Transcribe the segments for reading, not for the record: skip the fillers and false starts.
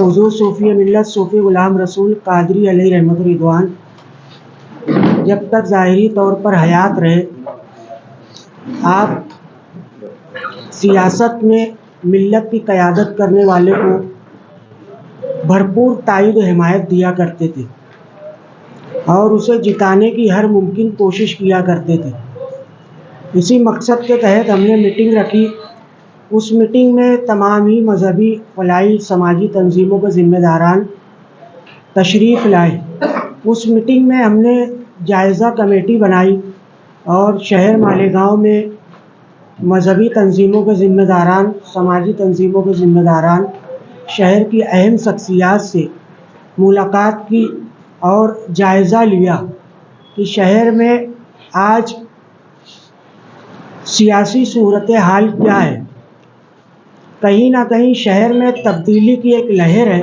حضور صوفی ملت صوفی غلام رسول قادری علیہ رحمت رضوان جب تک ظاہری طور پر حیات رہے آپ سیاست میں ملت کی قیادت کرنے والے کو بھرپور تائید و حمایت دیا کرتے تھے اور اسے جتانے کی ہر ممکن کوشش کیا کرتے تھے۔ اسی مقصد کے تحت ہم نے میٹنگ رکھی۔ اس میٹنگ میں تمام ہی مذہبی فلاحی سماجی تنظیموں کے ذمہ داران تشریف لائے۔ اس میٹنگ میں ہم نے جائزہ کمیٹی بنائی اور شہر مالیگاؤں میں مذہبی تنظیموں کے ذمہ داران، سماجی تنظیموں کے ذمہ داران، شہر کی اہم شخصیات سے ملاقات کی اور جائزہ لیا کہ شہر میں آج سیاسی صورتحال کیا ہے۔ کہیں نہ کہیں شہر میں تبدیلی کی ایک لہر ہے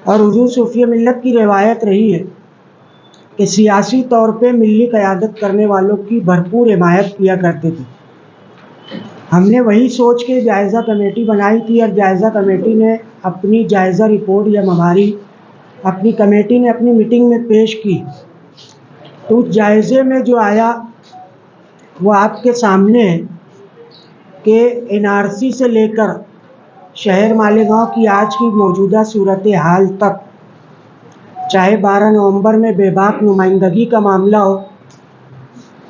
اور حضور صوفی ملت کی روایت رہی ہے کہ سیاسی طور پہ ملی قیادت کرنے والوں کی بھرپور حمایت کیا کرتے تھے۔ ہم نے وہی سوچ کے جائزہ کمیٹی بنائی تھی اور جائزہ کمیٹی نے اپنی جائزہ رپورٹ یا ہماری اپنی کمیٹی نے اپنی میٹنگ میں پیش کی۔ تو جائزے میں جو آیا وہ آپ کے سامنے ہے کہ NRC سے لے کر شہر مالیگاؤں کی آج کی موجودہ صورتحال تک، چاہے 12 نومبر میں بے باک نمائندگی کا معاملہ ہو،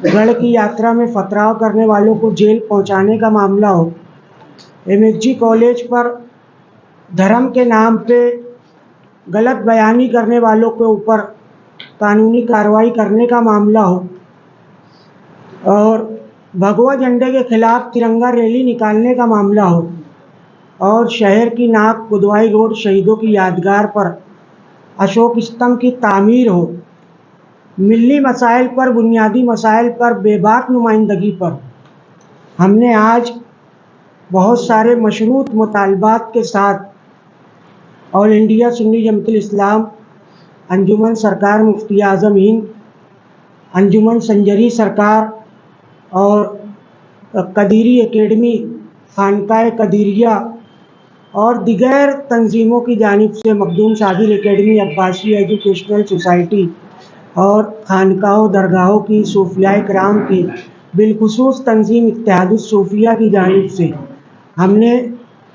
گڑھ کی یاترا میں پتھراؤ کرنے والوں کو جیل پہنچانے کا معاملہ ہو، MSG کالج پر دھرم کے نام پہ غلط بیانی کرنے والوں کے اوپر قانونی کارروائی کرنے کا معاملہ ہو، اور بھگوا جھنڈے کے خلاف ترنگا ریلی نکالنے کا معاملہ ہو، اور شہر کی ناک گدوائی روڈ شہیدوں کی یادگار پر اشوک استمبھ کی تعمیر ہو، ملی مسائل پر، بنیادی مسائل پر بے باک نمائندگی پر ہم نے آج بہت سارے مشروط مطالبات کے ساتھ آل انڈیا سنی جماعت الاسلام، انجمن سرکار مفتی اعظم ہند، انجمن سنجری سرکار اور قدیری اکیڈمی، خانقاہ قدیریہ اور دیگر تنظیموں کی جانب سے، مخدوم صابر اکیڈمی، عباسی ایجوکیشنل سوسائٹی اور خانقاہوں درگاہوں کی، صوفیاء کرام کی، بالخصوص تنظیم اتحاد الصوفیہ کی جانب سے ہم نے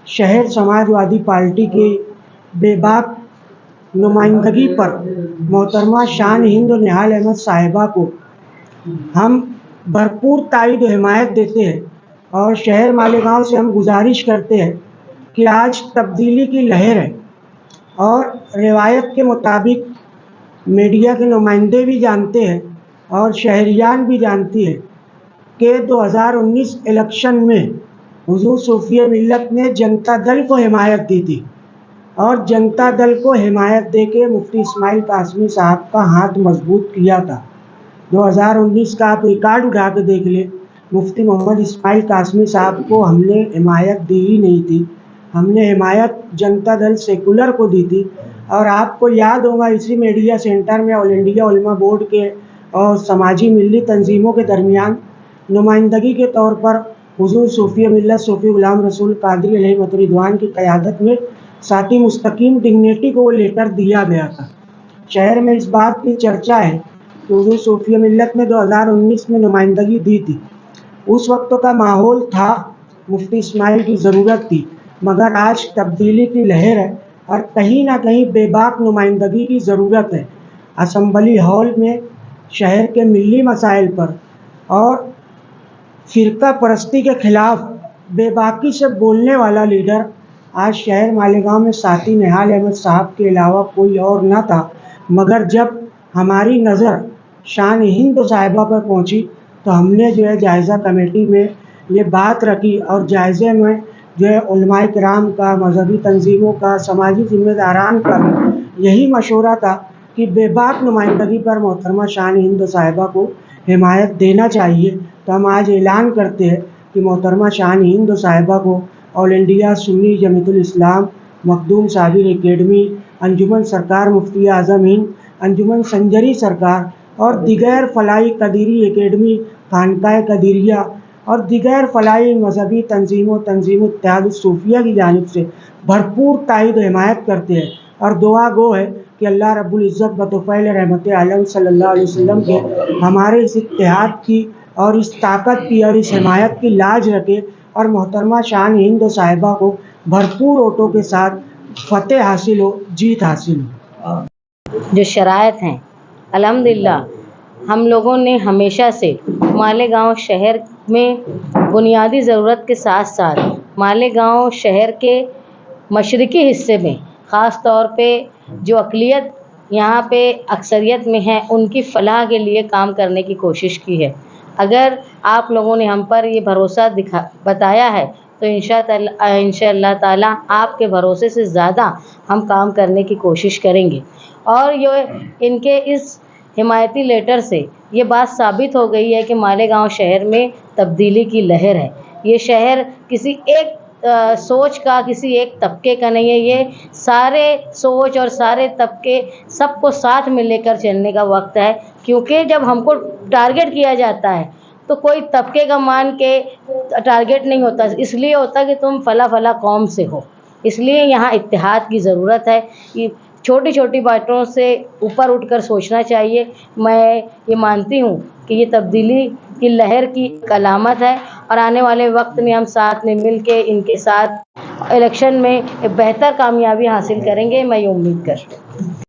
شہر سماج وادی پارٹی کے بے باک نمائندگی پر محترمہ شان ہند اور نہال احمد صاحبہ کو ہم بھرپور تائید و حمایت دیتے ہیں، اور شہر مالیگاؤں سے ہم گزارش کرتے ہیں کہ آج تبدیلی کی لہر ہے، اور روایت کے مطابق میڈیا کے نمائندے بھی جانتے ہیں اور شہریان بھی جانتی ہے کہ 2019 الیکشن میں حضور صوفی ملت نے جنتا دل کو حمایت دی تھی، اور جنتا دل کو حمایت دے کے مفتی اسماعیل قاسمی صاحب کا ہاتھ مضبوط کیا تھا۔ 2019 کا آپ ریکارڈ اٹھا کے دیکھ لیں، مفتی محمد اسماعیل قاسمی صاحب کو ہم نے حمایت دی ہی نہیں تھی، ہم نے حمایت جنتا دل سیکولر کو دی تھی۔ اور آپ کو یاد ہوگا اسی میڈیا سینٹر میں آل انڈیا علماء بورڈ کے اور سماجی ملی تنظیموں کے درمیان نمائندگی کے طور پر حضور صوفی ملت صوفی غلام رسول قادری علیہ رحمت رضوان کی قیادت میں ساتھی مستقیم ڈگنیٹی کو وہ لیٹر دیا گیا تھا۔ شہر میں اس بات کی چرچا ہے کہ حضور صوفی ملت نے 2019 میں نمائندگی دی تھی، اس وقت کا ماحول تھا، مفتی اسماعیل کی ضرورت تھی، مگر آج تبدیلی کی لہر ہے اور کہیں نہ کہیں بے باک نمائندگی کی ضرورت ہے۔ اسمبلی ہال میں شہر کے ملی مسائل پر اور فرقہ پرستی کے خلاف بے باکی سے بولنے والا لیڈر آج شہر مالیگاؤں میں ساتھی نہال احمد صاحب کے علاوہ کوئی اور نہ تھا، مگر جب ہماری نظر شان ہند صاحبہ پر پہنچی تو ہم نے جائزہ کمیٹی میں یہ بات رکھی، اور جائزے میں علماء کرام کا، مذہبی تنظیموں کا، سماجی ذمہ داران کا یہی مشورہ تھا کہ بے باک نمائندگی پر محترمہ شان ہند صاحبہ کو حمایت دینا چاہیے۔ تو ہم آج اعلان کرتے ہیں کہ محترمہ شان ہند صاحبہ کو آل انڈیا سنی جماعت الاسلام، مخدوم صابر اکیڈمی، انجمن سرکار مفتی اعظم ہند، انجمن سنجری سرکار اور دیگر فلاحی قدیری اکیڈمی، خانقاہ قدیریہ اور دیگر فلاحی مذہبی تنظیموں تنظیم اتحاد الصوفیہ کی جانب سے بھرپور تائید و حمایت کرتے ہیں، اور دعا گو ہے کہ اللہ رب العزت بطفیل رحمت عالم صلی اللہ علیہ وسلم کے ہمارے اس اتحاد کی اور اس طاقت کی اور اس حمایت کی لاج رکھے، اور محترمہ شان ہند صاحبہ کو بھرپور ووٹوں کے ساتھ فتح حاصل ہو، جیت حاصل ہو۔ جو شرائط ہیں، الحمدللہ ہم لوگوں نے ہمیشہ سے مالیگاؤں شہر میں بنیادی ضرورت کے ساتھ ساتھ مالیگاؤں شہر کے مشرقی حصے میں خاص طور پہ جو اقلیت یہاں پہ اکثریت میں ہے ان کی فلاح کے لیے کام کرنے کی کوشش کی ہے۔ اگر آپ لوگوں نے ہم پر یہ بھروسہ بتایا ہے تو انشاء اللہ تعالیٰ آپ کے بھروسے سے زیادہ ہم کام کرنے کی کوشش کریں گے، اور ان کے اس حمایتی لیٹر سے یہ بات ثابت ہو گئی ہے کہ مالیگاؤں شہر میں تبدیلی کی لہر ہے۔ یہ شہر کسی ایک سوچ کا، کسی ایک طبقے کا نہیں ہے، یہ سارے سوچ اور سارے طبقے سب کو ساتھ میں لے کر چلنے کا وقت ہے، کیونکہ جب ہم کو ٹارگٹ کیا جاتا ہے تو کوئی طبقے کا مان کے ٹارگٹ نہیں ہوتا، اس لیے ہوتا کہ تم فلاں فلاں قوم سے ہو، اس لیے یہاں اتحاد کی ضرورت ہے۔ چھوٹی چھوٹی باتوں سے اوپر اٹھ کر سوچنا چاہیے۔ میں یہ مانتی ہوں کہ یہ تبدیلی کی لہر کی ایک علامت ہے، اور آنے والے وقت میں ہم ساتھ میں مل کے ان کے ساتھ الیکشن میں بہتر کامیابی حاصل کریں گے، میں یہ امید کرتی ہوں۔